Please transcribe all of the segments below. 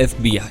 FBI,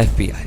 FBI,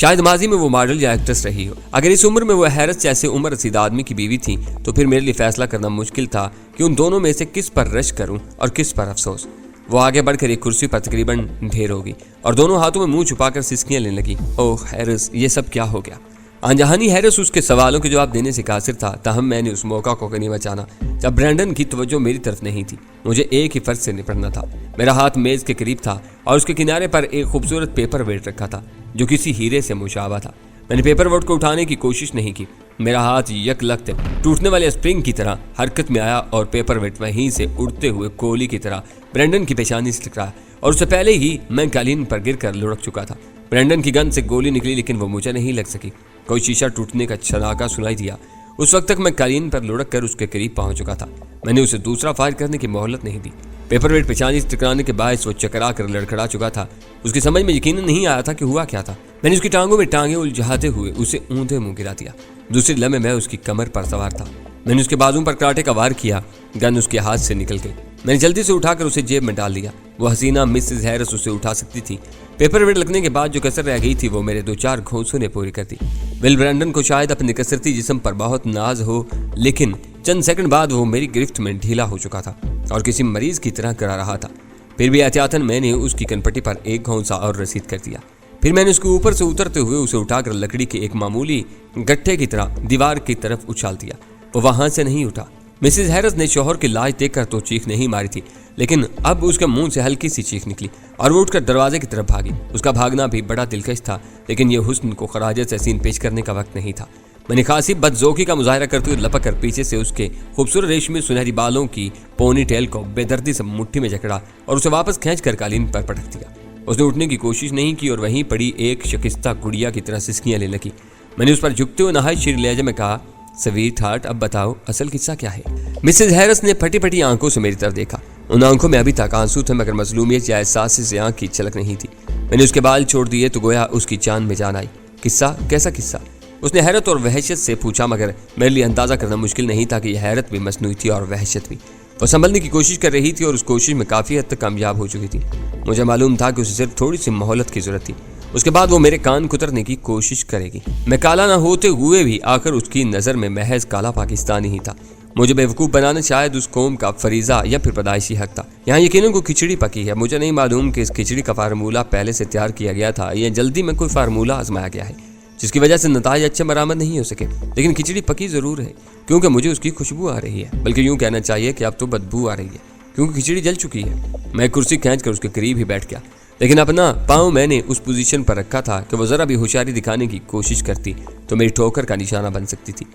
شاید ماضی میں وہ ماڈل یا ایکٹریس رہی ہو۔ اگر اس عمر میں وہ حیرت جیسے عمر رسید آدمی کی بیوی تھی تو پھر میرے لیے فیصلہ کرنا مشکل تھا کہ ان دونوں میں سے کس پر رشک کروں اور کس پر افسوس۔ وہ آگے بڑھ کر ایک کرسی پر تقریباً ڈھیر ہوگی اور دونوں ہاتھوں میں منہ چھپا کر سسکیاں لینے لگی۔ اوہ ہیرس، یہ سب کیا ہو گیا؟ آنجہانی ہیرس اس کے سوالوں کے جواب دینے سے قاصر تھا، تاہم میں نے اس موقع کو غنیمت بچانا جب برینڈن کی توجہ میری طرف نہیں تھی۔ مجھے ایک ہی فرض سے نپٹنا تھا۔ میرا ہاتھ میز کے قریب تھا اور اس کے کنارے پر ایک خوبصورت پیپر ویٹ رکھا تھا جو کسی ہیرے سے مشابہ تھا۔ میں نے پیپر ویٹ کو اٹھانے کی کوشش نہیں کی۔ میرا ہاتھ یک لخت ٹوٹنے والے اسپرنگ کی طرح حرکت میں آیا اور پیپر ویٹ وہیں سے اڑتے ہوئے کولی کی طرح برینڈن کی پیشانی سے ٹکرایا، اور اس سے پہلے ہی میں قالین پر گر کر لڑک چکا تھا۔ برینڈن کی گن سے گولی نکلی لیکن وہ مجھے نہیں لگ سکی۔ کوئی شیشہ ٹوٹنے کا چھڑاکا سنائی دیا۔ اس وقت تک میں قالین پر لڑک کر اس کے قریب پہنچ چکا تھا۔ میں نے اسے دوسرا فائر کرنے کی مہلت نہیں دی۔ پیپر ویٹ پیشانی سے ٹکرانے کے باعث وہ چکرا کر لڑکھڑا چکا تھا۔ اس کی سمجھ میں یقیناً نہیں آیا تھا کہ ہوا کیا تھا۔ میں نے اس کی ٹانگوں میں ٹانگیں الجھاتے ہوئے اسے اونھے منہ گرا دیا۔ دوسرے لمحے میں اس کی کمر پر سوار تھا۔ میں نے اس کے بازو پر کراٹے کا وار کیا۔ گن اس کے ہاتھ سے نکل گئی۔ میں نے جلدی سے اٹھا کر اسے جیب میں ڈال دیا۔ وہ حسینہ مسز ہیرس اسے اٹھا سکتی تھی۔ پیپر ویٹ لگنے کے بعد جو کسر رہ گئی تھی وہ میرے 2-4 گھونسوں نے پوری کر دی۔ ول برینڈن کو شاید اپنے کسرتی جسم پر بہت ناز ہو، لیکن چند سیکنڈ بعد وہ میری گرفت میں ڈھیلا ہو چکا تھا اور کسی مریض کی طرح کرا رہا تھا۔ پھر بھی احتیاطاً میں نے اس کی کنپٹی پر ایک گھونسا اور رسید کر دیا۔ پھر میں نے اس کے اوپر سے اترتے ہوئے اسے اٹھا کر لکڑی کے ایک معمولی گٹھے کی طرح دیوار کی طرف اچھال دیا۔ وہ وہاں سے نہیں اٹھا۔ مسز ہیرس نے شوہر کی لاش دیکھ کر تو چیخ نہیں ماری تھی، لیکن اب اس کے منہ سے ہلکی سی چیخ نکلی اور وہ اٹھ کر دروازے کی طرف بھاگی۔ اس کا بھاگنا بھی بڑا دلکش تھا، لیکن یہ حسن کو خراج تحسین پیش کرنے کا وقت نہیں تھا۔ میں نے خاصی بدذوقی کا مظاہرہ کرتے ہوئے لپک کر پیچھے سے اس کے خوبصورت ریشمی سنہری بالوں کی پونی ٹیل کو بے دردی سے مٹھی میں جکڑا اور اسے واپس کھینچ کر قالین پر پٹک دیا۔ اس نے اٹھنے کی کوشش نہیں کی اور وہیں پڑی ایک شکستہ گڑیا کی طرح سسکیاں لینے لگی۔ میں نے اس پر جھکتے ہوئے نہایت شیریں لہجے میں کہا، سویٹ ہارٹ، اب بتاؤ اصل قصہ کیا ہے؟ مسز ہیرس نے پھٹی پھٹی آنکھوں سے میری طرف دیکھا۔ ان آنکھوں میں ابھی تک آنسو تھے مگر مظلومیت یا احساس سے آنکھ کی چھلک نہیں تھی۔ میں نے اس کے بال چھوڑ دیے تو گویا اس کی چاند میں جان آئی۔ قصہ؟ کیسا قصہ؟ اس نے حیرت اور وحشت سے پوچھا، مگر میرے لیے اندازہ کرنا مشکل نہیں تھا کہ یہ حیرت بھی مصنوعی تھی اور وحشت بھی۔ وہ سنبھلنے کی کوشش کر رہی تھی اور اس کوشش میں کافی حد تک کامیاب ہو چکی تھی۔ مجھے معلوم تھا کہ اسے صرف تھوڑی سی مہلت کی ضرورت تھی، اس کے بعد وہ میرے کان کترنے کی کوشش کرے گی۔ میں کالا نہ ہوتے ہوئے بھی آخر اس کی نظر میں محض کالا پاکستانی ہی تھا۔ مجھے بیوقوف بنانا شاید اس قوم کا فریضہ یا پھر پیدائشی حق تھا۔ یہاں یقیناً کوئی کھچڑی پکی ہے۔ مجھے نہیں معلوم کہ اس کھچڑی کا فارمولہ پہلے سے تیار کیا گیا تھا یا جلدی میں کوئی فارمولہ آزمایا گیا ہے جس کی وجہ سے نتائج اچھے برآمد نہیں ہو سکے، لیکن کھچڑی پکی ضرور ہے کیونکہ مجھے اس کی خوشبو آ رہی ہے، بلکہ یوں کہنا چاہیے کہ اب تو بدبو آ رہی ہے کیونکہ کھچڑی جل چکی ہے۔ میں کرسی کھینچ کر اس کے قریب ہی بیٹھ گیا، لیکن اپنا پاؤں میں نے اس پوزیشن پر رکھا تھا کہ وہ ذرا بھی ہوشیاری دکھانے کی کوشش کرتی تو میری ٹھوکر کا نشانہ بن سکتی تھی۔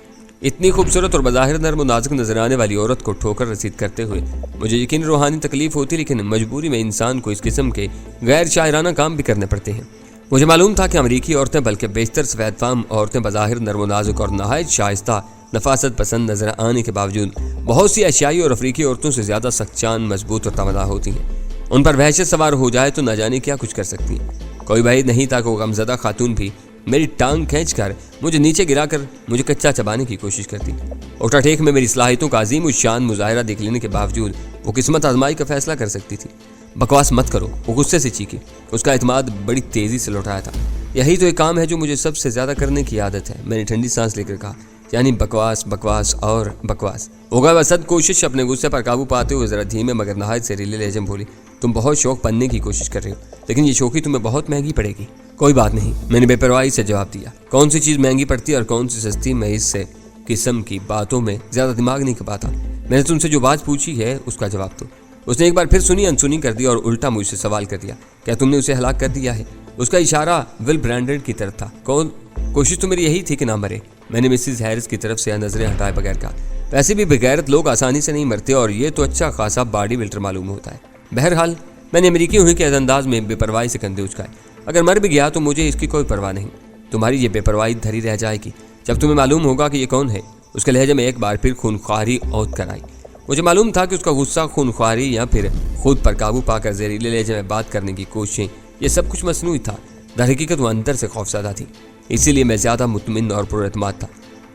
اتنی خوبصورت اور بظاہر نرم و نازک نظر آنے والی عورت کو ٹھوکر رسید کرتے ہوئے مجھے یقین روحانی تکلیف ہوتی، لیکن مجبوری میں انسان کو اس قسم کے غیر شاعرانہ کام بھی کرنے پڑتے ہیں۔ مجھے معلوم تھا کہ امریکی عورتیں بلکہ بیشتر سفید فام عورتیں بظاہر نرم و نازک اور نہایت شائستہ نفاست پسند نظر آنے کے باوجود بہت سی ایشیائی اور افریقی عورتوں سے زیادہ سخت جان، مضبوط اور توانا ہوتی ہیں۔ ان پر وحشت سوار ہو جائے تو نہ جانے کیا کچھ کر سکتی ہیں۔ کوئی بعید نہیں تھا کہ وہ غمزدہ خاتون بھی میری ٹانگ کھینچ کر مجھے نیچے گرا کر مجھے کچا چبانے کی کوشش کرتی۔ اٹھا ٹیک میں میری صلاحیتوں کا عظیم الشان مظاہرہ دیکھ لینے کے باوجود وہ قسمت آزمائی کا فیصلہ کر سکتی تھی۔ بکواس مت کرو، وہ غصے سے چیخی۔ اس کا اعتماد بڑی تیزی سے لوٹایا تھا۔ یہی تو ایک کام ہے جو مجھے سب سے زیادہ کرنے کی عادت ہے، میں نے ٹھنڈی سانس لے کر کہا، یعنی بکواس بکواس اور بکواس۔ ہوگا وسط کوشش اپنے غصے پر قابو پاتے ہوئے ذرا دھیمے مگر نہایت سے ریلے لہجے میں بولی، تم بہت شوق بننے کی کوشش کر رہے ہو، لیکن یہ شوقی تمہیں بہت مہنگی پڑے گی۔ کوئی بات نہیں، میں نے بے پرواہی سے جواب دیا۔ کون سی چیز مہنگی پڑتی ہے اور کون سی سستی، میں اس سے قسم کی باتوں میں زیادہ دماغ نہیں کھپاتا۔ میں نے تم سے جو بات پوچھی ہے اس کا جواب دو۔ اس نے ایک بار پھر سنی انسنی کر دیا اور الٹا مجھ سے سوال کر دیا، کیا تم نے اسے ہلاک کر دیا ہے؟ اس کا اشارہ ول برینڈن کی طرف تھا۔ کون؟ کوشش تو میری یہی تھی کہ نہ مرے۔ میں نے مسز ہیرس کی طرف سے نظریں ہٹائے بغیر کہا، ویسے بھی بغیرت لوگ آسانی سے نہیں مرتے اور یہ تو اچھا خاصا باڈی بلڈر معلوم ہوتا ہے۔ بہرحال میں نے امریکی ہوئی کے انداز میں بے پرواہی سے کندھے اچکائے، اگر مر بھی گیا تو مجھے اس کی کوئی پرواہ نہیں، تمہاری یہ بے پرواہی دھری رہ جائے گی جب تمہیں معلوم ہوگا کہ یہ کون ہے۔ اس کے لہجے میں ایک بار پھر خونخواری اوت کر آئی۔ مجھے معلوم تھا کہ اس کا غصہ، خونخواری یا پھر خود پر قابو پا کر زہریلے لہجے میں بات کرنے کی کوششیں، یہ سب کچھ مصنوعی تھا۔ در حقیقت وہ اندر سے خوفزدہ تھی، اسی لیے میں زیادہ مطمئن اور پراعتماد تھا۔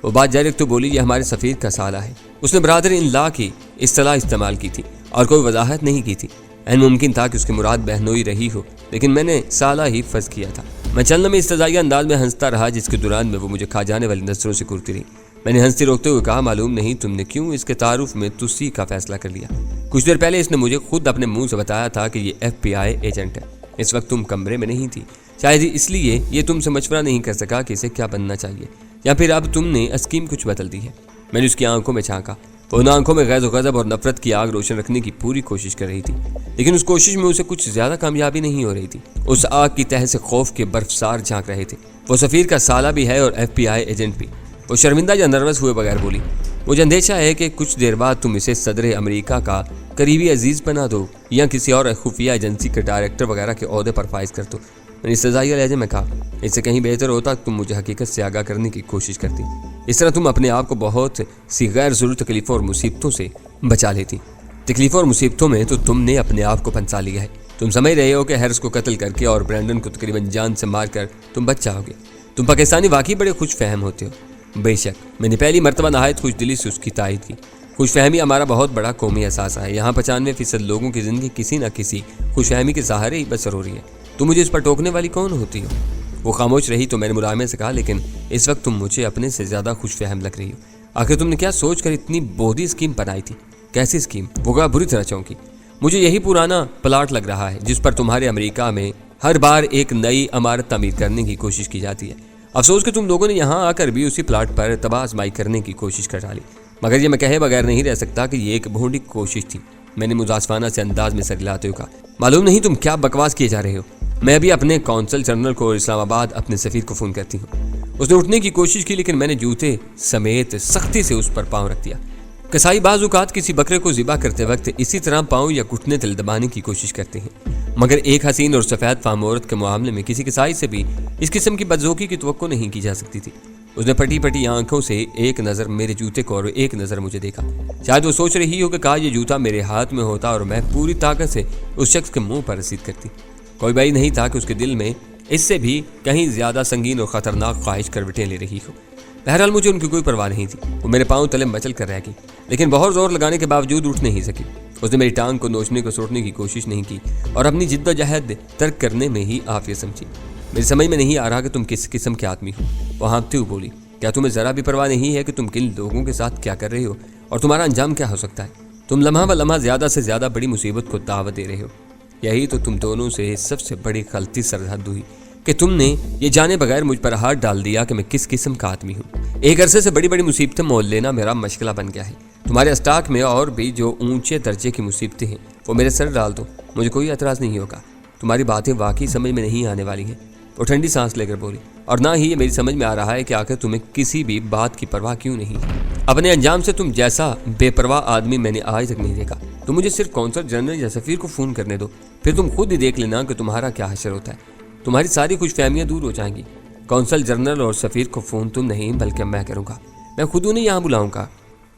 وہ بات جاری تو بولی، یہ ہمارے سفیر کا سالہ ہے۔ اس نے برادر ان لا کی اصطلاح استعمال کی تھی اور کوئی وضاحت نہیں کی تھی۔ این ممکن تھا کہ اس کی مراد بہنوئی رہی ہو، لیکن میں نے سالہ ہی فرض کیا تھا۔ میں چلنے میں استضائیہ انداز میں ہنستا رہا، جس کے دوران میں وہ مجھے کھا جانے والی نظروں سے گھورتی رہی۔ میں نے ہنستے روکتے ہوئے کہا، معلوم نہیں تم نے کیوں اس کے تعارف میں تسی کا فیصلہ کر لیا؟ کچھ دیر پہلے اس نے مجھے خود اپنے منہ سے بتایا تھا کہ یہ FBI ایجنٹ ہے۔ اس وقت تم کمرے میں نہیں تھی، شاید اس لیے یہ تم سے مشورہ نہیں کر سکا کہ اسے کیا بننا چاہیے، یا پھر اب تم نے اسکیم کچھ بدل دی ہے۔ میں نے اس کی آنکھوں میں جھانکا، وہ ان آنکھوں میں غیظ و غضب اور نفرت کی آگ روشن رکھنے کی پوری کوشش کر رہی تھی، لیکن اس کوشش میں اسے کچھ زیادہ کامیابی نہیں ہو رہی تھی۔ اس آگ کی تہہ سے خوف کے برفسار جھانک رہے تھے۔ وہ سفیر کا سالہ بھی ہے اور FBI ایجنٹ بھی۔ وہ شرمندہ یا نروس ہوئے بغیر بولی، مجھے اندیشہ ہے کہ کچھ دیر بعد تم اسے صدر امریکہ کا قریبی عزیز بنا دو یا کسی اور خفیہ ایجنسی کے ڈائریکٹر وغیرہ کے عہدے پر فائز کر دو۔ میں نے استضائیہ لہجے میں کہا، اس سے کہیں بہتر ہوتا کہ تم مجھے حقیقت سے آگاہ کرنے کی کوشش کرتی، اس طرح تم اپنے آپ کو بہت سی غیر ضروری تکلیفوں اور مصیبتوں سے بچا لیتی۔ تکلیفوں اور مصیبتوں میں تو تم نے اپنے آپ کو پھنسا لیا ہے۔ تم سمجھ رہے ہو کہ ہیرس کو قتل کر کے اور برینڈن کو تقریباً جان سے مار کر تم بچ جاؤ گے۔ تم پاکستانی واقعی بڑے خوش فہم ہوتے ہو۔ بے شک، میں نے پہلی مرتبہ نہایت خوش دلی سے اس کی تائید کی۔ خوش فہمی ہمارا بہت بڑا قومی احساس ہے۔ یہاں 95% لوگوں کی زندگی کسی نہ کسی خوش فہمی کے سہارے ہی بسر ہو رہی ہے۔ تم مجھے اس پر ٹوکنے والی کون ہوتی ہو؟ وہ خاموش رہی تو میں نے ملامے سے کہا، لیکن اس وقت تم مجھے اپنے سے زیادہ خوش فہم لگ رہی ہو۔ آخر تم نے کیا سوچ کر اتنی بودھی اسکیم بنائی تھی؟ کیسی اسکیم؟ وہ کہا، بری طرح چونکی۔ مجھے یہی پرانا پلاٹ لگ رہا ہے جس پر تمہارے امریکہ میں ہر بار ایک نئی عمارت تعمیر کرنے کی کوشش کی جاتی ہے۔ افسوس کہ تم لوگوں نے یہاں آ کر بھی اسی پلاٹ پر تباہ آزمائی کرنے کی کوشش کر ڈالی، مگر یہ میں کہے بغیر نہیں رہ سکتا کہ یہ ایک بھونڈی کوشش تھی۔ میں نے مزاسفانہ سے انداز میں سر ہلاتے ہوئے کہا، معلوم نہیں تم کیا بکواس کیے جا رہے ہو۔ میں ابھی اپنے کونسل جنرل کو اسلام آباد اپنے سفیر کو فون کرتی ہوں۔ اس نے اٹھنے کی کوشش کی، لیکن میں نے جوتے سمیت سختی سے اس پر پاؤں رکھ دیا۔ کسائی بعض اوقات کسی بکرے کو ذبح کرتے وقت اسی طرح پاؤں یا گھٹنے تل دبانے کی کوشش کرتے ہیں، مگر ایک حسین اور سفید فام عورت کے معاملے میں کسی کسائی سے بھی اس قسم کی بدذوقی کی توقع نہیں کی جا سکتی تھی۔ اس نے پٹی پٹی آنکھوں سے ایک نظر میرے جوتے کو اور ایک نظر مجھے دیکھا۔ شاید وہ سوچ رہی ہو کہ کہا یہ جوتا میرے ہاتھ میں ہوتا اور میں پوری طاقت سے اس شخص کے منہ پر رسید کرتی۔ کوئی بھائی نہیں تھا کہ اس کے دل میں اس سے بھی کہیں زیادہ سنگین اور خطرناک خواہش کروٹیں لے رہی ہو۔ بہرحال مجھے ان کی کوئی پرواہ نہیں تھی۔ وہ میرے پاؤں تلے مچل کر رہ گئی، لیکن بہت زور لگانے کے باوجود اٹھ نہیں سکی۔ اس نے میری ٹانگ کو نوچنے کو سوٹنے کی کوشش نہیں کی اور اپنی جد و جہد ترک کرنے میں ہی عافیت سمجھی۔ میری سمجھ میں نہیں آ رہا کہ تم کس قسم کے آدمی ہو۔ وہ ہانپتے ہوئے بولی، کیا تمہیں ذرا بھی پرواہ نہیں ہے کہ تم کن لوگوں کے ساتھ کیا کر رہے ہو اور تمہارا انجام کیا ہو سکتا ہے؟ تم لمحہ ب لمحہ زیادہ سے زیادہ بڑی مصیبت کو دعوت دے رہے ہو۔ یہی تو تم دونوں سے سب سے بڑی غلطی سرحد ہوئی کہ تم نے یہ جانے بغیر مجھ پر ہاتھ ڈال دیا کہ میں کس قسم کا آدمی ہوں۔ ایک عرصے سے بڑی بڑی مصیبتیں مول لینا میرا مشغلہ بن گیا ہے۔ تمہارے اسٹاک میں اور بھی جو اونچے درجے کی مصیبتیں ہیں وہ میرے سر ڈال دو، مجھے کوئی اعتراض نہیں ہوگا۔ تمہاری باتیں واقعی سمجھ میں نہیں آنے والی ہیں۔ وہ ٹھنڈی سانس لے کر بولی، اور نہ ہی یہ میری سمجھ میں آ رہا ہے کہ آخر تمہیں کسی بھی بات کی پرواہ کیوں نہیں ہے۔ اپنے انجام سے تم جیسا بے پرواہ آدمی میں نے آج تک نہیں دیکھا۔ تم مجھے صرف کونسل جنرل یا سفیر کو فون کرنے دو، پھر تم خود ہی دیکھ لینا کہ تمہارا کیا حشر ہوتا ہے۔ تمہاری ساری خوش فہمیاں دور ہو جائیں گی۔ کونسل جنرل اور سفیر کو فون تم نہیں بلکہ میں کروں گا۔ میں خود انہیں یہاں بلاؤں گا۔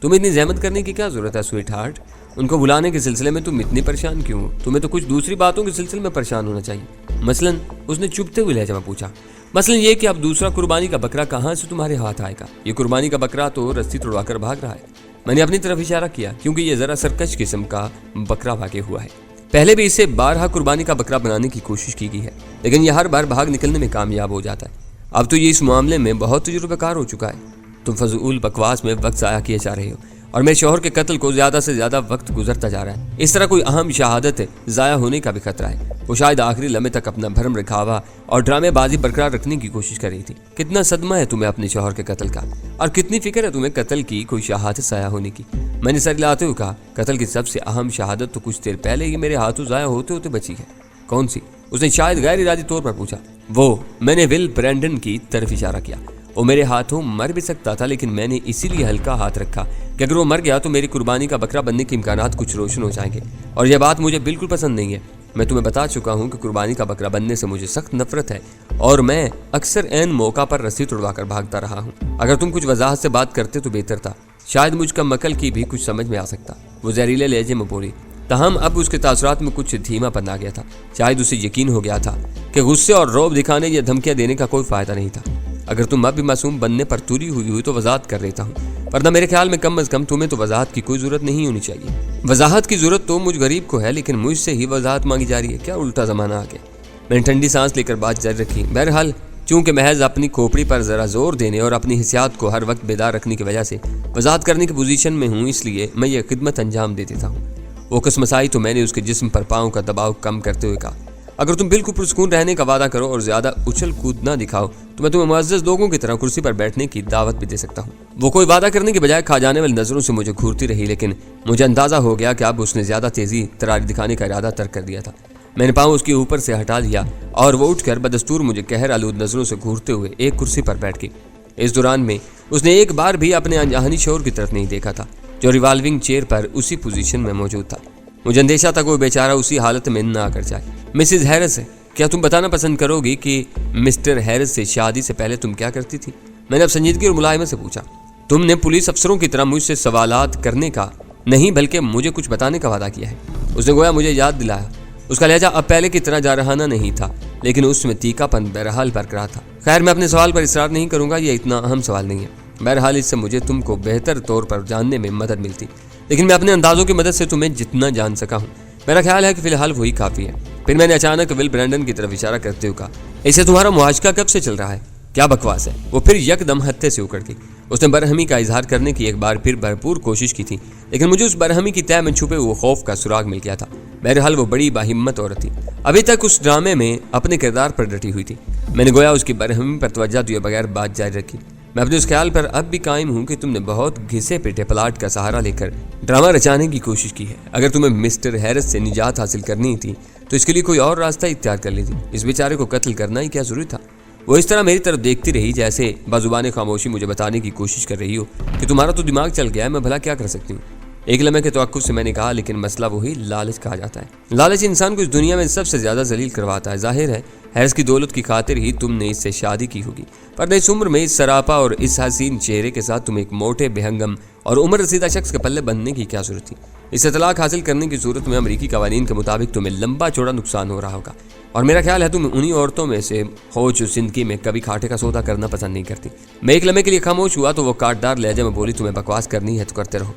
تمہیں اتنی زحمت کرنے کی کیا ضرورت ہے سویٹ ہارٹ؟ ان کو بلانے کے سلسلے میں تم اتنی پریشان کیوں ہو؟ تمہیں تو کچھ دوسری باتوں کے سلسلے میں پریشان ہونا چاہیے۔ مثلاً اس نے چپتے ہوئے لہجے میں پوچھا، مثلاً یہ کہ اب دوسرا قربانی کا بکرا کہاں سے تمہارے ہاتھ آئے گا؟ یہ قربانی کا بکرا تو رسی توڑوا کر بھاگ رہا ہے۔ میں نے اپنی طرف اشارہ کیا، کیونکہ یہ ذرا سرکش قسم کا بکرا بھاگے ہوا ہے۔ پہلے بھی اسے بارہا قربانی کا بکرا بنانے کی کوشش کی گئی ہے، لیکن یہ ہر بار بھاگ نکلنے میں کامیاب ہو جاتا ہے۔ اب تو یہ اس معاملے میں بہت تجربہ کار ہو چکا ہے۔ تم فضول بکواس میں وقت ضائع کیے جا رہے ہو اور میرے شوہر کے قتل کو زیادہ سے زیادہ وقت گزرتا جا رہا ہے۔ اس طرح کوئی اہم شہادت ضائع ہونے کا بھی خطرہ ہے۔ وہ شاید آخری لمحے تک اپنا بھرم دکھاوا اور ڈرامے بازی برقرار رکھنے کی کوشش کر رہی تھی۔ کتنا صدمہ ہے تمہیں اپنے شوہر کے قتل کا، اور کتنی فکر ہے تمہیں قتل کی کوئی شہادت ضائع ہونے کی۔ میں نے سر ہلاتے ہوئے کہا، قتل کی سب سے اہم شہادت تو کچھ دیر پہلے ہی میرے ہاتھوں ضائع ہوتے ہوتے بچی ہے۔ کون سی؟ اس نے شاید غیر ارادی طور پر پوچھا۔ وہ، میں نے ول برینڈن کی طرف اشارہ کیا۔ وہ میرے ہاتھوں مر بھی سکتا تھا، لیکن میں نے اسی لیے ہلکا ہاتھ رکھا کہ اگر وہ مر گیا تو میری قربانی کا بکرا بننے کے امکانات کچھ روشن ہو جائیں گے، اور یہ بات مجھے بالکل پسند نہیں ہے۔ میں تمہیں بتا چکا ہوں کہ قربانی کا بکرا بننے سے مجھے سخت نفرت ہے، اور میں اکثر عین موقع پر رسی توڑوا کر بھاگتا رہا ہوں۔ اگر تم کچھ وضاحت سے بات کرتے تو بہتر تھا، شاید مجھ کا مکل کی بھی کچھ سمجھ میں آ سکتا۔ وہ زہریلے لہجے میں بولی، تاہم اب اس کے تاثرات میں کچھ دھیما پن آ گیا تھا۔ شاید اسے یقین ہو گیا تھا کہ غصے اور رعب دکھانے یا دھمکیاں دینے کا کوئی فائدہ نہیں تھا۔ اگر تم اب بھی معصوم بننے پر توری ہوئی تو وضاحت کر دیتا ہوں، ورنہ میرے خیال میں کم از کم تمہیں تو وضاحت کی کوئی ضرورت نہیں ہونی چاہیے۔ وضاحت کی ضرورت تو مجھ غریب کو ہے، لیکن مجھ سے ہی وضاحت مانگی جا رہی ہے۔ کیا الٹا زمانہ آ گیا؟ میں نے ٹھنڈی سانس لے کر بات جاری رکھی۔ بہرحال چونکہ محض اپنی کھوپڑی پر ذرا زور دینے اور اپنی حسیات کو ہر وقت بیدار رکھنے کی وجہ سے وضاحت کرنے کی پوزیشن میں ہوں، اس لیے میں یہ خدمت انجام دے دیتا ہوں۔ وہ کسمسائی تو میں نے اس کے جسم پر پاؤں کا دباؤ کم کرتے ہوئے کہا، اگر تم بالکل پرسکون رہنے کا وعدہ کرو اور زیادہ اچھل کود نہ دکھاؤ تو میں تمہیں معزز لوگوں کی طرح کرسی پر بیٹھنے کی دعوت بھی دے سکتا ہوں۔ وہ کوئی وعدہ کرنے کے بجائے کھا جانے والی نظروں سے مجھے گھورتی رہی، لیکن مجھے اندازہ ہو گیا کہ اب اس نے زیادہ تیزی تراری دکھانے کا ارادہ ترک کر دیا تھا۔ میں نے پاؤں اس کے اوپر سے ہٹا لیا اور وہ اٹھ کر بدستور مجھے قہر آلود نظروں سے گھورتے ہوئے ایک کرسی پر بیٹھ گئی۔ اس دوران میں اس نے ایک بار بھی اپنے انجہانی شوہر کی طرف نہیں دیکھا تھا جو ریوالونگ چیئر پر اسی پوزیشن میں موجود تھا۔ مجھے اندیشہ تھا کہ وہ بیچارہ اسی حالت میں نہ آ کر جائے۔ مسز ہیرس، کیا تم بتانا پسند کرو گی کہ مسٹر ہیرس سے شادی سے پہلے تم کیا کرتی تھی؟ میں نے اب سنجیدگی اور ملائمت سے پوچھا۔ تم نے پولیس افسروں کی طرح مجھ سے سوالات کرنے کا نہیں بلکہ مجھے کچھ بتانے کا وعدہ کیا ہے۔ اس نے گویا مجھے یاد دلایا۔ اس کا لہجہ اب پہلے کی طرح جارحانہ نہیں تھا، لیکن اس میں تیکھا پن بہرحال برقرار تھا۔ خیر، میں اپنے سوال پر اصرار نہیں کروں گا، یہ اتنا اہم سوال نہیں ہے۔ بہرحال اس سے مجھے تم کو بہتر طور پر جاننے میں مدد ملتی، لیکن میں اپنے اندازوں کی مدد سے تمہیں جتنا جان سکا ہوں میرا خیال ہے کہ فی الحال وہی کافی ہے۔ پھر میں نے اچانک ول برینڈن کی طرف اشارہ کرتے ہوئے کہا، اسے تمہارا معاشقہ کب سے چل رہا ہے؟ کیا بکواس ہے؟ وہ پھر یک دم ہتھے سے اکڑ گئی۔ اس نے برہمی کا اظہار کرنے کی ایک بار پھر بھرپور کوشش کی تھی، لیکن مجھے اس برہمی کی تہہ میں چھپے ہوئے خوف کا سراغ مل گیا تھا۔ بہرحال وہ بڑی باہمت عورت تھی، ابھی تک اس ڈرامے میں اپنے کردار پر ڈٹی ہوئی تھی۔ میں نے گویا اس کی برہمی پر توجہ دیے بغیر بات جاری رکھی۔ میں اپنے اس خیال پر اب بھی قائم ہوں کہ تم نے بہت گھسے پیٹے پلاٹ کا سہارا لے کر ڈرامہ رچانے کی کوشش کی ہے۔ اگر تمہیں مسٹر ہیرس سے نجات حاصل کرنی تھی تو اس کے لیے کوئی اور راستہ اختیار کر لیتی۔ اس بیچارے کو قتل کرنا ہی کیا ضروری تھا؟ وہ اس طرح میری طرف دیکھتی رہی جیسے بازوبان خاموشی مجھے بتانے کی کوشش کر رہی ہو کہ تمہارا تو دماغ چل گیا ہے، میں بھلا کیا کر سکتی ہوں؟ ایک لمحے کے توقف سے میں نے کہا، لیکن مسئلہ وہی لالچ کہا جاتا ہے۔ لالچ انسان کو اس دنیا میں سب سے زیادہ ذلیل کرواتا ہے۔ ظاہر ہے ہیرس کی دولت کی خاطر ہی تم نے اس سے شادی کی ہوگی، پر اس عمر میں اس سراپا اور اس حسین چہرے کے ساتھ تم ایک موٹے بہنگم اور عمر رسیدہ شخص کے پلے بننے کی کیا ضرورت تھی؟ اس سے طلاق حاصل کرنے کی صورت میں امریکی قوانین کے مطابق تمہیں لمبا چوڑا نقصان ہو رہا ہوگا، اور میرا خیال ہے تم انہی عورتوں میں سے ہو جو زندگی میں کبھی کھاٹے کا سودا کرنا پسند نہیں کرتی۔ میں ایک لمحے کے لیے خاموش ہوا تو وہ کاٹدار لہجے میں بولی، تمہیں بکواس کرنی ہے تو کرتے رہو،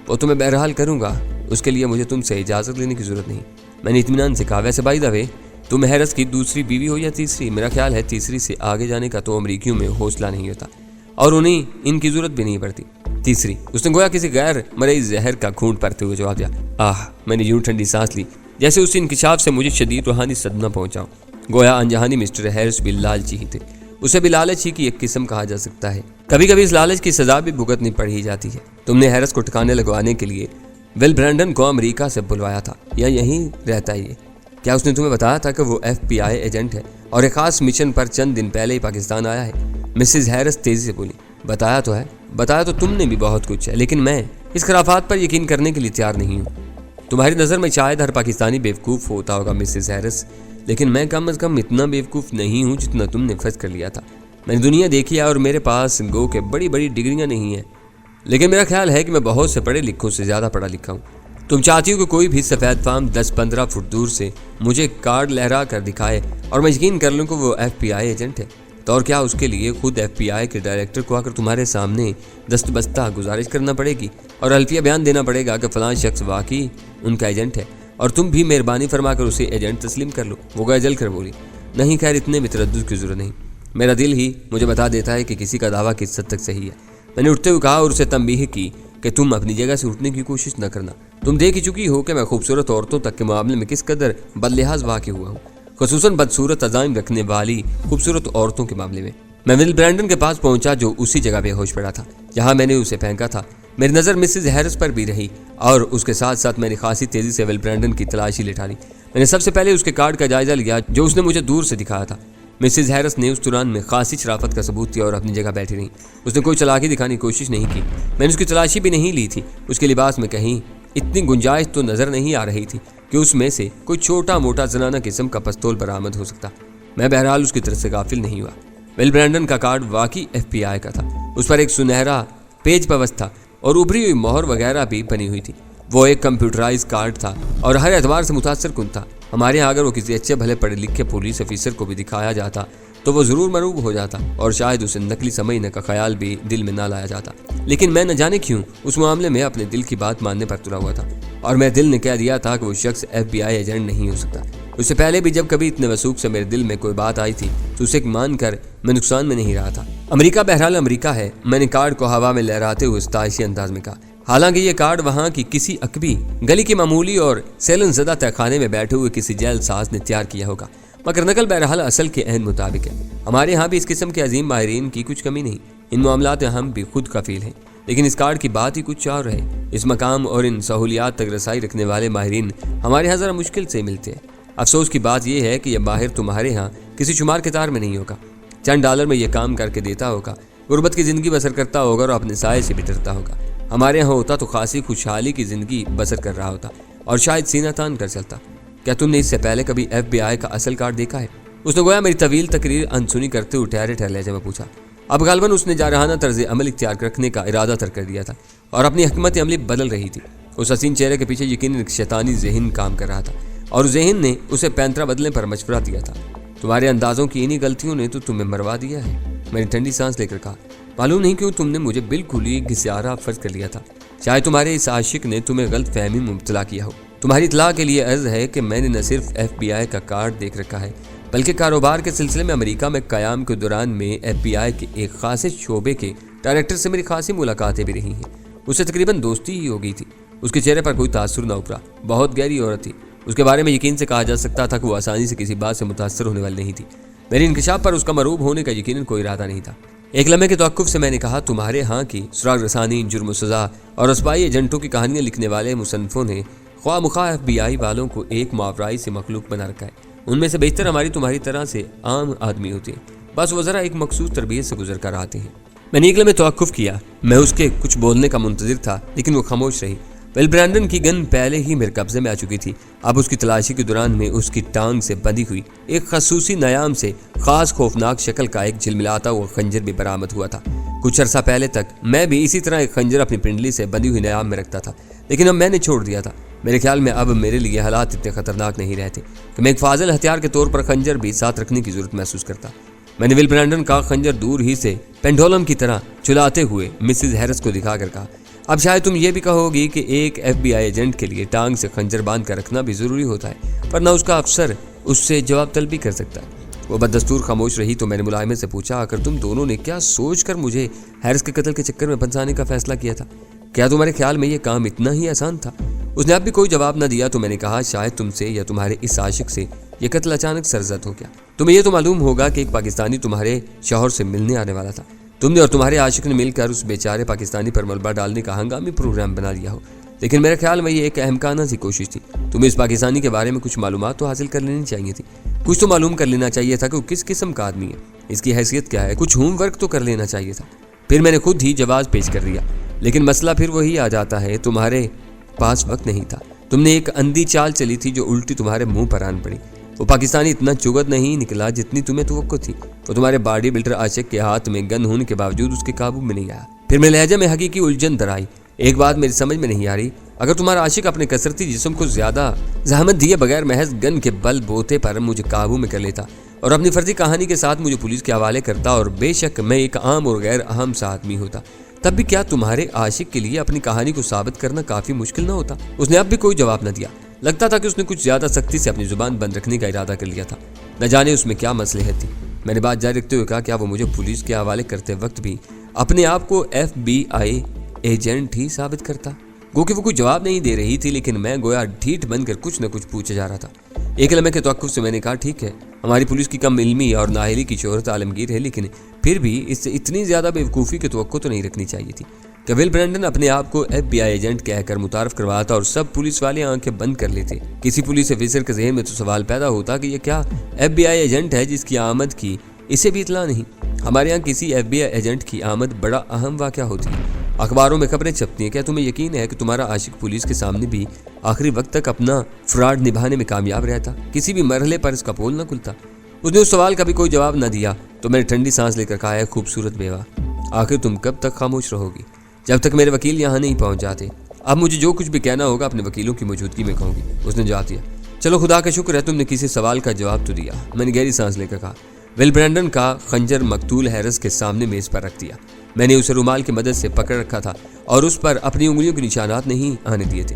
وہ تمہیں بہرحال کروں گا، اس کے لیے مجھے تم سے اجازت لینے کی ضرورت نہیں۔ میں نے اطمینان سے کہا، ویسے بائی دا وے تم ہیرس کی دوسری بیوی ہو یا تیسری؟ میرا خیال ہے تیسری سے آگے جانے کا تو امریکیوں میں حوصلہ نہیں ہوتا، اور انہیں ان کی ضرورت بھی نہیں پڑتی۔ تیسری؟ اس نے گویا کسی غیر مرئی زہر کا گھونٹ پڑتے ہوئے جواب دیا۔ میں نے یوں ٹھنڈی سانس لی جیسے اس انکشاف سے مجھے شدید روحانی صدمہ پہنچا ہو۔ گویا انجہانی مسٹر ہیرس بھی لالچی ہی تھے، اسے بھی لالچ ہی کی ایک قسم کہا جا سکتا ہے۔ کبھی کبھی اس لالچ کی سزا بھی بھگتنی پڑ ہی جاتی ہے۔ تم نے ہیرس کو ٹھکانے لگوانے کے لیے ول برینڈن کو امریکہ سے بلوایا تھا، یا یہیں رہتا ہی ہے؟ کیا اس نے تمہیں بتایا تھا کہ وہ FBI ایجنٹ ہے اور ایک خاص مشن پر چند دن پہلے ہی پاکستان آیا ہے؟ مسز ہیرس تیزی سے بولی، بتایا تو ہے، بتایا تو تم نے بھی بہت کچھ ہے، لیکن میں اس خرافات پر یقین کرنے کے لیے تیار نہیں ہوں۔ تمہاری نظر میں شاید ہر پاکستانی بیوقوف ہوتا ہوگا مسز ہیرس، لیکن میں کم از کم اتنا بیوقوف نہیں ہوں جتنا تم نے فرض کر لیا تھا۔ میں نے دنیا دیکھی ہے اور میرے پاس گو کہ بڑی بڑی ڈگریاں نہیں ہیں، لیکن میرا خیال ہے کہ میں بہت سے پڑھے لکھوں سے زیادہ پڑھا لکھا ہوں۔ تم چاہتی ہو کہ کوئی بھی سفید فام 10-15 فٹ دور سے مجھے کارڈ لہرا کر دکھائے اور میں یقین کر لوں کہ وہ FBI ایجنٹ ہے، تو اور کیا اس کے لیے خود FBI کے ڈائریکٹر کو آ کر تمہارے سامنے دستبستہ گزارش کرنا پڑے گی اور حلفیہ بیان دینا پڑے گا کہ فلاں شخص واقعی ان کا ایجنٹ ہے، اور تم بھی مہربانی فرما کر اسے ایجنٹ تسلیم کر لو؟ وہ گویا جل کر بولی، نہیں، خیر اتنے بھی تردد کی ضرورت نہیں، میرا دل ہی مجھے بتا دیتا ہے کہ کسی کا دعویٰ کس حد تک صحیح ہے۔ میں نے اٹھتے ہوئے کہا اور اسے تنبیہ کی کہ تم اپنی جگہ سے اٹھنے کی کوشش نہ کرنا۔ تم دیکھ ہی چکی ہو کہ میں خوبصورت عورتوں تک کے معاملے میں کس قدر بدلحاظ واقع ہوا ہوں، خصوصاً بدصورت عزائم رکھنے والی خوبصورت عورتوں کے معاملے میں۔ میں ول برینڈن کے پاس پہنچا جو اسی جگہ بے ہوش پڑا تھا جہاں میں نے اسے پھینکا تھا۔ میری نظر مسز ہیرس پر بھی رہی اور اس کے ساتھ ساتھ میں نے خاصی تیزی سے ول برینڈن کی تلاشی لٹا لی۔ میں نے سب سے پہلے اس کے کارڈ کا جائزہ لیا جو اس نے مجھے دور سے دکھایا تھا۔ مسز ہیرس نے اس دوران میں خاصی شرافت کا ثبوت دیا اور اپنی جگہ بیٹھی رہی۔ اس نے کوئی چالاکی دکھانے کی کوشش نہیں کی، میں نے اس کی تلاشی بھی نہیں لی تھی۔ اس کے لباس میں کہیں اتنی گنجائش تو نظر نہیں آ رہی تھی کہ اس میں سے کوئی چھوٹا موٹا زنانہ قسم کا پستول برآمد ہو سکتا۔ میں بہرحال اس کی طرف سے غافل نہیں ہوا۔ ول برینڈن کا کارڈ واقعی FBI کا تھا، اس پر ایک سنہرا پیج پوست تھا اور ابھری ہوئی مہر وغیرہ بھی بنی ہوئی تھی۔ وہ ایک کمپیوٹرائز کارڈ تھا اور ہر اعتبار سے متاثر کن تھا۔ ہمارے ہاں اگر وہ کسی اچھے بھلے پڑھے لکھے پولیس افیسر کو بھی دکھایا جاتا تو وہ ضرور مرعوب ہو جاتا اور شاید اسے نقلی سمجھنے کا خیال بھی دل میں نہ لایا جاتا، لیکن میں نہ جانے کیوں اس معاملے میں اپنے دل کی بات ماننے پر تلا ہوا تھا، اور میں دل نے کہہ دیا تھا کہ وہ شخص FBI ایجنٹ نہیں ہو سکتا۔ اس سے پہلے بھی جب کبھی اتنے وثوق سے میرے دل میں کوئی بات آئی تھی تو اسے مان کر میں نقصان میں نہیں رہا تھا۔ امریکہ بہرحال امریکہ ہے، میں نے کارڈ کو ہوا میں لہراتے ہوئے ستائشی انداز میں کہا۔ حالانکہ یہ کارڈ وہاں کی کسی عقبی گلی کی معمولی اور سیلن زدہ تہ خانے میں بیٹھے ہوئے کسی جیل ساز نے تیار کیا ہوگا، مگر نقل بہرحال اصل کے عین مطابق ہے۔ ہمارے ہاں بھی اس قسم کے عظیم ماہرین کی کچھ کمی نہیں، ان معاملات میں ہم بھی خود کفیل ہیں، لیکن اس کارڈ کی بات ہی کچھ اور ہے۔ اس مقام اور ان سہولیات تک رسائی رکھنے والے ماہرین ہمارے ہاں ذرا مشکل سے ملتے ہیں۔ افسوس کی بات یہ ہے کہ یہ ماہر تمہارے ہاں کسی شمار کے تار میں نہیں ہوگا، چند ڈالر میں یہ کام کر کے دیتا ہوگا، غربت کی زندگی بسر کرتا ہوگا اور اپنے سائے سے بھی ڈرتا ہوگا۔ ہمارے ہاں ہوتا تو خاصی خوشحالی کی زندگی بسر کر رہا ہوتا اور شاید سینہ تان کر چلتا۔ کیا تم نے اس سے پہلے کبھی FBI کا اصل کارڈ دیکھا ہے؟ اس نے گویا میری طویل تقریر انسنی کرتے ہوئے ٹھہرے لہجے میں پوچھا۔ اب غالباً اس نے جارحانہ طرز عمل اختیار رکھنے کا ارادہ تر کر دیا تھا اور اپنی حکمت عملی بدل رہی تھی۔ اس حسین چہرے کے پیچھے یقیناً ایک شیطانی ذہن کام کر رہا تھا اور ذہن نے اسے پینترا بدلنے پر مشورہ دیا تھا۔ تمہارے اندازوں کی انہی غلطیوں نے تو تمہیں مروا دیا ہے، میں نے ٹھنڈی سانس لے کر کہا۔ معلوم نہیں کیوں تم نے مجھے بالکل ہی گھسیارا فرض کر لیا تھا، شاید تمہارے اس عاشق نے تمہیں غلط فہمی میں مبتلا کیا ہو۔ تمہاری اطلاع کے لیے عرض ہے کہ میں نے نہ صرف FBI کا کارڈ دیکھ رکھا ہے بلکہ کاروبار کے سلسلے میں امریکہ میں قیام کے دوران میں FBI کے ایک خاص شعبے کے ڈائریکٹر سے میری خاصی ملاقاتیں بھی رہی ہیں۔ اس سے تقریباً دوستی ہی ہو گئی تھی۔ اس کے چہرے پر کوئی تاثر نہ ابھرا، بہت گہری عورت تھی، اس کے بارے میں یقین سے کہا جا سکتا تھا کہ وہ آسانی سے کسی بات سے متاثر ہونے والی نہیں تھی۔ میری انکشاف پر اس کا مرعوب ہونے کا یقیناً کوئی ارادہ نہیں تھا۔ ایک لمحے کے توقف سے میں نے کہا، تمہارے ہاں کی سراغ رسانی، جرم و سزا اور اسپائی ایجنٹوں کی کہانیاں لکھنے والے مصنفوں نے خواہ مخواہ FBI والوں کو ایک ماورائی سے مخلوق بنا رکھا ہے۔ ان میں سے بیشتر ہماری تمہاری طرح سے عام آدمی ہوتے ہیں، بس وہ ذرا ایک مخصوص تربیت سے گزر کر آتے ہیں۔ میں نے ایک لمحے توقف کیا، میں اس کے کچھ بولنے کا منتظر تھا لیکن وہ خاموش رہی۔ ویل برینڈن کی گن پہلے ہی میرے قبضے میں آ چکی تھی۔ اب اس کی تلاشی کے دوران میں اس کی ٹانگ سے بندھی ہوئی ایک خصوصی نیام سے خاص خوفناک شکل کا ایک جھلملاتا ہوا خنجر بھی برآمد ہوا تھا۔ کچھ عرصہ پہلے تک میں بھی اسی طرح ایک خنجر اپنی پنڈلی سے بندھی ہوئی نیام میں رکھتا تھا، لیکن اب میں نے چھوڑ دیا تھا۔ میرے خیال میں اب میرے لیے حالات اتنے خطرناک نہیں رہتے کہ میں ایک فاضل ہتھیار کے طور پر خنجر بھی ساتھ رکھنے کی ضرورت محسوس کرتا۔ میں نے ویل برینڈن کا خنجر دور ہی سے پینڈولم کی طرح چلاتے ہوئے مسز ہیرس کو دکھا کر کہا، اب شاید تم یہ بھی کہو گی کہ ایک FBI ایجنٹ کے لیے ٹانگ سے خنجر باندھ کر رکھنا بھی ضروری ہوتا ہے، ورنہ اس کا افسر اس سے جواب طلبی کر سکتا ہے۔ وہ بددستور خاموش رہی تو میں نے ملائمت سے پوچھا، آخر تم دونوں نے کیا سوچ کر مجھے ہیرس کے قتل کے چکر میں پھنسانے کا فیصلہ کیا تھا؟ کیا تمہارے خیال میں یہ کام اتنا ہی آسان تھا؟ اس نے اب بھی کوئی جواب نہ دیا تو میں نے کہا، شاید تم سے یا تمہارے اس عاشق سے یہ قتل اچانک سرزد ہو گیا۔ تمہیں یہ تو معلوم ہوگا کہ ایک پاکستانی تمہارے شوہر سے ملنے آنے والا تھا، تم نے اور تمہارے عاشق نے مل کر اس بیچارے پاکستانی پر ملبہ ڈالنے کا ہنگامی پروگرام بنا لیا ہو، لیکن میرے خیال میں یہ ایک احمقانہ سی کوشش تھی۔ تمہیں اس پاکستانی کے بارے میں کچھ معلومات تو حاصل کر لینی چاہیے تھی، کچھ تو معلوم کر لینا چاہیے تھا کہ وہ کس قسم کا آدمی ہے، اس کی حیثیت کیا ہے، کچھ ہوم ورک تو کر لینا چاہیے تھا۔ پھر میں نے خود ہی جواز پیش کر دیا، لیکن مسئلہ پھر وہی آ جاتا ہے، تمہارے پاس وقت نہیں تھا۔ تم نے ایک اندھی چال چلی تھی جو الٹی تمہارے منہ پر آن پڑی۔ وہ پاکستانی اتنا چگت نہیں نکلا جتنی تمہیں توقع تھی۔ وہ تمہارے باڈی بلڈر عاشق کے ہاتھ میں گن ہونے کے باوجود اس کے قابو میں نہیں آیا۔ پھر میں لہجے میں حقیقی الجھن در آئی۔ ایک بات میری سمجھ میں نہیں آ رہی، اگر تمہارا عاشق اپنے کثرتی جسم کو زیادہ زحمت دیے بغیر محض گن کے بل بوتے پر مجھے قابو میں کر لیتا اور اپنی فرضی کہانی کے ساتھ مجھے پولیس کے حوالے کرتا اور بے شک میں ایک عام اور غیر اہم سا آدمی ہوتا، تب بھی کیا تمہارے عاشق کے لیے اپنی کہانی کو ثابت کرنا کافی مشکل نہ ہوتا؟ اس نے اب بھی کوئی جواب نہ دیا۔ لگتا تھا کہ اس نے کچھ زیادہ سختی سے اپنی زبان بند رکھنے کا ارادہ کر لیا تھا، نہ جانے اس میں کیا مصلحت تھی۔ میں نے بات جاری رکھتے ہوئے کہا، کیا وہ مجھے پولیس کے حوالے کرتے وقت بھی اپنے آپ کو FBI ایجنٹ ہی ثابت کرتا؟ گو کہ وہ کوئی جواب نہیں دے رہی تھی، لیکن میں گویا ڈھیٹ بن کر کچھ نہ کچھ پوچھے جا رہا تھا۔ ایک لمحے کے توقف سے میں نے کہا، ٹھیک ہے، ہماری پولیس کی کم علمی اور نااہلی کی شہرت عالمگیر ہے، لیکن پھر بھی اس سے اتنی زیادہ بیوقوفی کی توقع تو نہیں رکھنی چاہیے تھی کہ ویل برینڈن اپنے آپ کو FBI ایجنٹ کہہ کر متعارف کرواتا اور سب پولیس والے آنکھیں بند کر لیتے۔ کسی پولیس افیسر کے ذہن میں تو سوال پیدا ہوتا کہ یہ کیا FBI ایجنٹ ہے جس کی آمد کی اسے بھی اطلاع نہیں؟ ہمارے یہاں کسی FBI ایجنٹ کی آمد بڑا اہم واقعہ ہوتی ہے، اخباروں میں خبریں چھپتی ہیں۔ کیا تمہیں یقین ہے کہ تمہارا عاشق پولیس کے سامنے بھی آخری وقت تک اپنا فراڈ نبھانے میں کامیاب رہتا، کسی بھی مرحلے پر اس کا پول نہ کھلتا؟ اس نے اس سوال کا بھی کوئی جواب نہ دیا تو میں نے ٹھنڈی سانس لے کر کہا، ہے خوبصورت بیوہ، آخر تم کب تک خاموش رہو گی؟ جب تک میرے وکیل یہاں نہیں پہنچ جاتے۔ اب مجھے جو کچھ بھی کہنا ہوگا اپنے وکیلوں کی موجودگی میں کہوں گی۔ اس نے جواب دیا، چلو خدا کا شکر ہے تم نے کسی سوال کا جواب تو دیا۔ میں نے گہری سانس لے کر کہا، ویل برینڈن کا خنجر مقتول ہیرس کے سامنے میز پر رکھ دیا۔ میں نے اسے رومال کی مدد سے پکڑ رکھا تھا اور اس پر اپنی انگلیوں کے نشانات نہیں آنے دیے تھے۔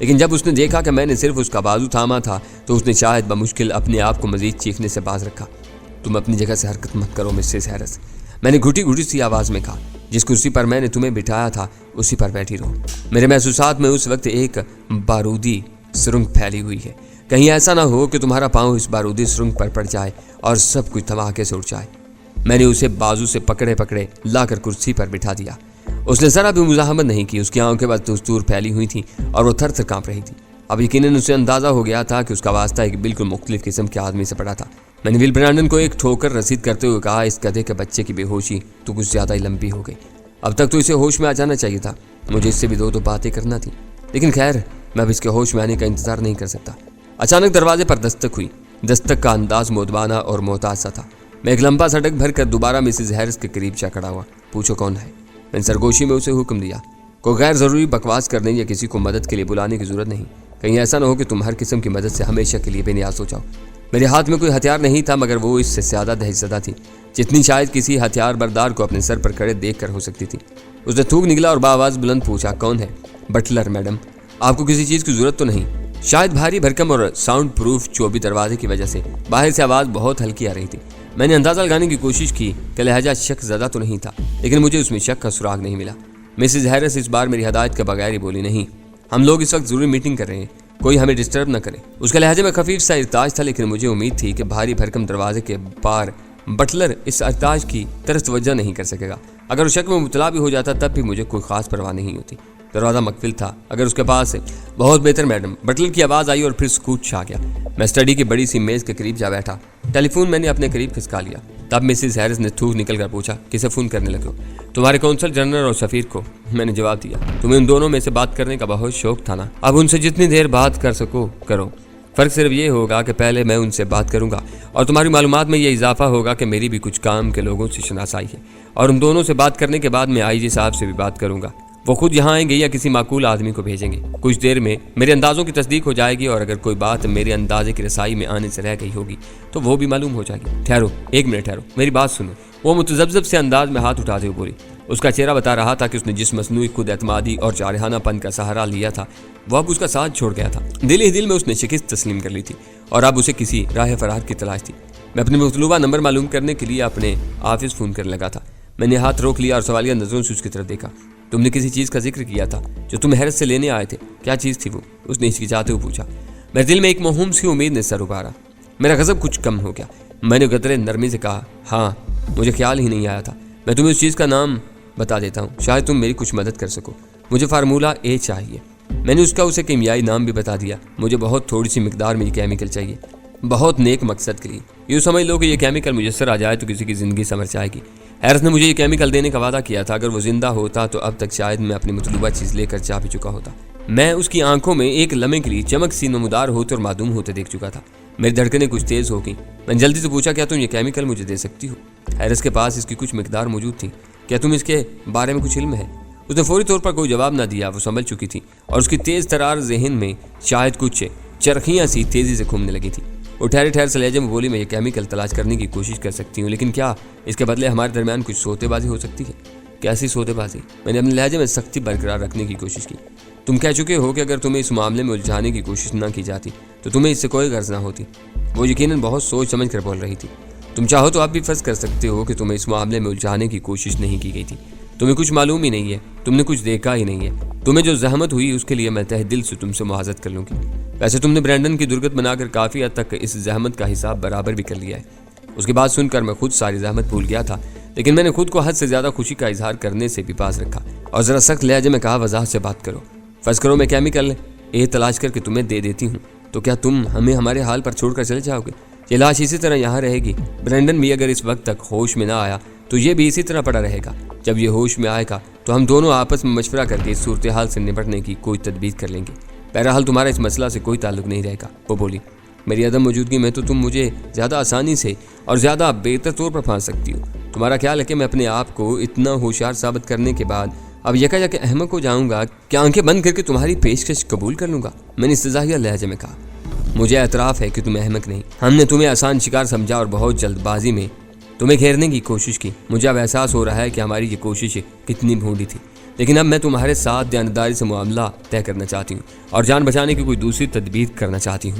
لیکن جب اس نے دیکھا کہ میں نے صرف اس کا بازو تھاما تھا تو اس نے شاید بمشکل اپنے آپ کو مزید چیخنے سے باز رکھا۔ تم اپنی جگہ سے حرکت مت کرو مسز ہیرس، میں نے گھٹی گھٹی سی آواز میں کہا۔ جس کرسی پر میں نے تمہیں بٹھایا تھا اسی پر بیٹھی رہو۔ میرے محسوسات میں اس وقت ایک بارودی سرنگ پھیلی ہوئی ہے، کہیں ایسا نہ ہو کہ تمہارا پاؤں اس بارودی سرنگ پر پڑ جائے اور سب کچھ دھماکے سے اڑ جائے۔ میں نے اسے بازو سے پکڑے پکڑے لا کر کرسی پر بٹھا دیا۔ اس نے ذرا بھی مزاحمت نہیں کی، اس کی آنکھیں بس دستور پھیلی ہوئی تھیں اور وہ تھر تھر کانپ رہی تھی۔ اب یقیناً اسے اندازہ ہو گیا تھا کہ اس کا واسطہ ایک بالکل مختلف قسم کے آدمی سے پڑا تھا۔ میں نے ول برانڈن کو ایک ٹھوکر رسید کرتے ہوئے کہا، اس گدھے کے بچے کی بے ہوشی تو کچھ زیادہ ہی لمبی ہو گئی، اب تک تو اسے ہوش میں آ جانا چاہیے تھا، مجھے اس سے بھی دو باتیں کرنا تھی، لیکن خیر میں اب اس کے ہوش میں آنے کا انتظار نہیں کر سکتا۔ اچانک دروازے پر دستک ہوئی۔ دستک کا انداز مودبانہ اور محتاط سا تھا۔ میں ایک لمبا سٹک بھر کر دوبارہ مسز ہیرس کے قریب جا کھڑا ہوا۔ پوچھو کون ہے؟ میں نے سرگوشی میں اسے حکم دیا۔ کوئی غیر ضروری بکواس کرنے یا کسی کو مدد کے لیے بلانے کی ضرورت نہیں، کہیں ایسا نہ ہو کہ تم ہر قسم کی مدد سے ہمیشہ کے لیے بے نیاز ہو جاؤ۔ میرے ہاتھ میں کوئی ہتھیار نہیں تھا، مگر وہ اس سے زیادہ دہشت زدہ تھی جتنی شاید کسی ہتھیار بردار کو اپنے سر پر کھڑے دیکھ کر ہو سکتی تھی۔ اس نے تھوک نکلا اور بآواز بلند پوچھا، کون ہے؟ بٹلر میڈم، آپ کو کسی چیز کی ضرورت تو نہیں؟ شاید بھاری بھرکم اور ساؤنڈ پروف چوبی دروازے کی وجہ سے باہر سے آواز بہت ہلکی آ رہی تھی۔ میں نے اندازہ لگانے کی کوشش کی کہ لہجہ شک زدہ تو نہیں تھا، لیکن مجھے اس میں شک کا سراغ نہیں ملا۔ مسز ہیرس اس بار میری ہدایت کے بغیر ہی بولی، نہیں، ہم لوگ اس وقت ضروری میٹنگ کر رہے ہیں، کوئی ہمیں ڈسٹرب نہ کرے۔ اس کے لہجے میں خفیف سا ارتاج تھا، لیکن مجھے امید تھی کہ بھاری بھرکم دروازے کے پار بٹلر اس ارتاج کی طرف توجہ نہیں کر سکے گا۔ اگر وہ شک میں مبتلا بھی ہو جاتا تب بھی مجھے کوئی خاص پرواہ نہیں ہوتی۔ دروازہ مقفل تھا، اگر اس کے پاس ہے۔ بہت بہتر میڈم، بٹلر کی آواز آئی اور پھر سکوت چھا گیا۔ میں اسٹڈی کی بڑی سی میز کے قریب جا بیٹھا۔ ٹیلی فون میں نے اپنے قریب کھسکا لیا۔ تب مسز ہیرس نے تھوک نکل کر پوچھا، کسے فون کرنے لگے ہو؟ تمہارے قونصل جنرل اور سفیر کو، میں نے جواب دیا۔ تمہیں ان دونوں میں سے بات کرنے کا بہت شوق تھا نا، اب ان سے جتنی دیر بات کر سکو کرو۔ فرق صرف یہ ہوگا کہ پہلے میں ان سے بات کروں گا اور تمہاری معلومات میں یہ اضافہ ہوگا کہ میری بھی کچھ کام کے لوگوں سے شناسائی ہے، اور ان دونوں سے بات کرنے کے بعد میں آئی جی صاحب سے بھی بات کروں گا۔ وہ خود یہاں آئیں گے یا کسی معقول آدمی کو بھیجیں گے۔ کچھ دیر میں میرے اندازوں کی تصدیق ہو جائے گی، اور اگر کوئی بات میرے اندازے کی رسائی میں آنے سے رہ گئی ہوگی تو وہ بھی معلوم ہو جائے گی۔ ٹھہرو، ایک منٹ ٹھہرو، میری بات سنو۔ وہ متذبذب سے انداز میں ہاتھ اٹھاتے ہوئے بولی۔ اس کا چہرہ بتا رہا تھا کہ اس نے جس مصنوعی خود اعتمادی اور جارحانہ پن کا سہارا لیا تھا وہ اب اس کا ساتھ چھوڑ گیا تھا۔ دل ہی دل میں اس نے شکست تسلیم کر لی تھی اور اب اسے کسی راہ فرار کی تلاش تھی۔ میں اپنے مطلوبہ نمبر معلوم کرنے کے لیے اپنے آفس فون کرنے لگا تھا۔ میں نے ہاتھ روک لیا اور سوالیہ نظروں سے اس کی طرف دیکھا۔ تم نے کسی چیز کا ذکر کیا تھا جو تم ہیرس سے لینے آئے تھے، کیا چیز تھی وہ؟ اس نے ہچکچاتے ہوئے پوچھا۔ میرے دل میں ایک موہوم سی امید نے سر ابھارا۔ میرا غضب کچھ کم ہو گیا۔ میں نے قدرے نرمی سے کہا، ہاں، مجھے خیال ہی نہیں آیا تھا۔ میں تمہیں اس چیز کا نام بتا دیتا ہوں، شاید تم میری کچھ مدد کر سکو۔ مجھے فارمولہ اے چاہیے۔ میں نے اسے کیمیائی نام بھی بتا دیا۔ مجھے بہت تھوڑی سی مقدار میں یہ کیمیکل چاہیے، بہت نیک مقصد کے لیے۔ یوں سمجھ لو کہ یہ کیمیکل میسر آ جائے تو کسی کی زندگی سنور جائے گی۔ ہیرس نے مجھے یہ کیمیکل دینے کا وعدہ کیا تھا، اگر وہ زندہ ہوتا تو اب تک شاید میں اپنی مطلوبہ چیز لے کر جا بھی چکا ہوتا۔ میں اس کی آنکھوں میں ایک لمحے کے لیے چمک سی نمودار ہوتے اور معدوم ہوتے دیکھ چکا تھا۔ میری دھڑکنیں کچھ تیز ہو گئیں۔ میں نے جلدی سے پوچھا، کیا تم یہ کیمیکل مجھے دے سکتی ہو؟ ہیرس کے پاس اس کی کچھ مقدار موجود تھی، کیا تم اس کے بارے میں کچھ علم ہے؟ اس نے فوری طور پر کوئی جواب نہ دیا، وہ سنبھل چکی تھی اور اس کی تیز ترار ذہن میں شاید کچھ چرخیاں سی تیزی سے گھومنے لگی تھی۔ وہ ٹھہر سے لہجے میں بولی، میں یہ کیمیکل تلاش کرنے کی کوشش کر سکتی ہوں، لیکن کیا اس کے بدلے ہمارے درمیان کچھ سوتے بازی ہو سکتی ہے؟ کیسی سوتے بازی؟ میں نے اپنے لہجے میں سختی برقرار رکھنے کی کوشش کی۔ تم کہہ چکے ہو کہ اگر تمہیں اس معاملے میں الجھانے کی کوشش نہ کی جاتی تو تمہیں اس سے کوئی غرض نہ ہوتی۔ وہ یقیناً بہت سوچ سمجھ کر بول رہی تھی۔ تم چاہو تو آپ بھی فرض کر سکتے ہو کہ تمہیں اس معاملے میں الجھانے کی کوشش نہیں کی گئی تھی۔ تمہیں کچھ معلوم ہی نہیں ہے، تم نے کچھ دیکھا ہی نہیں ہے۔ تمہیں جو زحمت ہوئی اس کے لیے میں تہ دل سے تم سے معاذرت کر لوں گی۔ ویسے تم نے برینڈن کی درگت بنا کر کافی حد تک اس زحمت کا حساب برابر بھی کر لیا ہے۔ اس کی بات سن کر میں خود ساری زحمت بھول گیا تھا، لیکن میں نے خود کو حد سے زیادہ خوشی کا اظہار کرنے سے بھی باز رکھا اور ذرا سخت لہجے میں کہا، وضاحت سے بات کرو۔ فرض کرو میں کیمیکل اے تلاش کر کے تمہیں دے دیتی ہوں تو کیا تم ہمیں ہمارے حال پر چھوڑ کر چلے جاؤ گے؟ یہ لاش اسی طرح یہاں رہے گی۔ برینڈن بھی اگر اس وقت تک ہوش میں نہ آیا تو یہ بھی اسی طرح پڑا رہے گا۔ جب یہ ہوش میں آئے گا تو ہم دونوں آپس میں مشورہ کر کے اس صورتحال سے نپٹنے کی کوئی تدبیر کر لیں گے۔ بہرحال تمہارا اس مسئلہ سے کوئی تعلق نہیں رہے گا۔ وہ بولی، میری عدم موجودگی میں تو تم مجھے زیادہ آسانی سے اور زیادہ بہتر طور پر پھانس سکتی ہو۔ تمہارا خیال ہے کہ میں اپنے آپ کو اتنا ہوشیار ثابت کرنے کے بعد اب یکا احمق ہو جاؤں گا کہ آنکھیں بند کر کے تمہاری پیشکش قبول کر لوں گا؟ میں نے استزاحیہ لہجے میں کہا، مجھے اعتراف ہے کہ تم احمق نہیں۔ ہم نے تمہیں آسان شکار سمجھا اور بہت جلد بازی میں تمہیں گھیرنے کی کوشش کی۔ مجھے اب احساس ہو رہا ہے کہ ہماری یہ کوششیں کتنی بھونڈی تھی، لیکن اب میں تمہارے ساتھ دیانتداری سے معاملہ طے کرنا چاہتی ہوں اور جان بچانے کی کوئی دوسری تدبیر کرنا چاہتی ہوں۔